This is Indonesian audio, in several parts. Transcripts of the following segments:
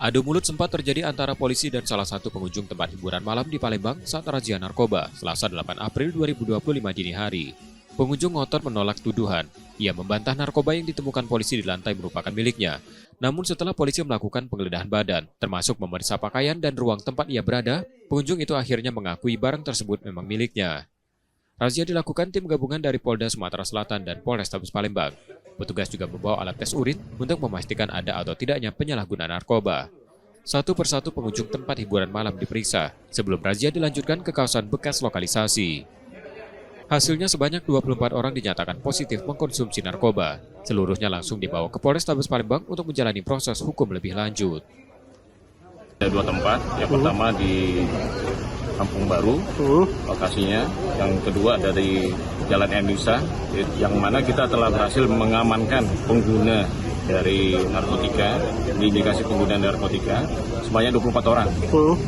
Adu mulut sempat terjadi antara polisi dan salah satu pengunjung tempat hiburan malam di Palembang saat razia narkoba Selasa 8 April 2025 dini hari. Pengunjung ngotot menolak tuduhan. Ia membantah narkoba yang ditemukan polisi di lantai merupakan miliknya. Namun setelah polisi melakukan penggeledahan badan, termasuk memeriksa pakaian dan ruang tempat ia berada, pengunjung itu akhirnya mengakui barang tersebut memang miliknya. Razia dilakukan tim gabungan dari Polda Sumatera Selatan dan Polrestabes Palembang. Petugas juga membawa alat tes urin untuk memastikan ada atau tidaknya penyalahgunaan narkoba. Satu persatu pengunjung tempat hiburan malam diperiksa sebelum razia dilanjutkan ke kawasan bekas lokalisasi. Hasilnya sebanyak 24 orang dinyatakan positif mengkonsumsi narkoba. Seluruhnya langsung dibawa ke Polrestabes Palembang untuk menjalani proses hukum lebih lanjut. Ada dua tempat, yang pertama di Kampung Baru, lokasinya. Yang kedua ada di Jalan Endisa, yang mana kita telah berhasil mengamankan pengguna dari narkotika, indikasi penggunaan narkotika, sebanyak 24 orang,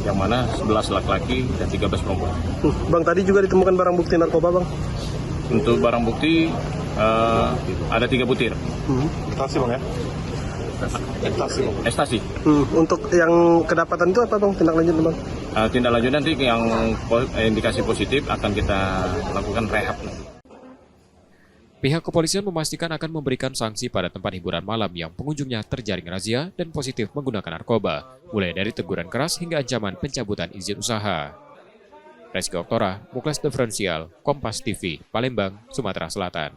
yang mana 11 laki-laki dan 13 perempuan. Bang, tadi juga ditemukan barang bukti narkoba, Bang? Untuk barang bukti, ada 3 butir. Ekstasi, Bang, ya? Ekstasi. Untuk yang kedapatan itu apa, Bang? Tindak lanjut, Bang? Tindak lanjut nanti yang indikasi positif akan kita lakukan rehab. Pihak kepolisian memastikan akan memberikan sanksi pada tempat hiburan malam yang pengunjungnya terjaring razia dan positif menggunakan narkoba, mulai dari teguran keras hingga ancaman pencabutan izin usaha. Reski Oktora, Muklas Diferensial, Kompas TV, Palembang, Sumatera Selatan.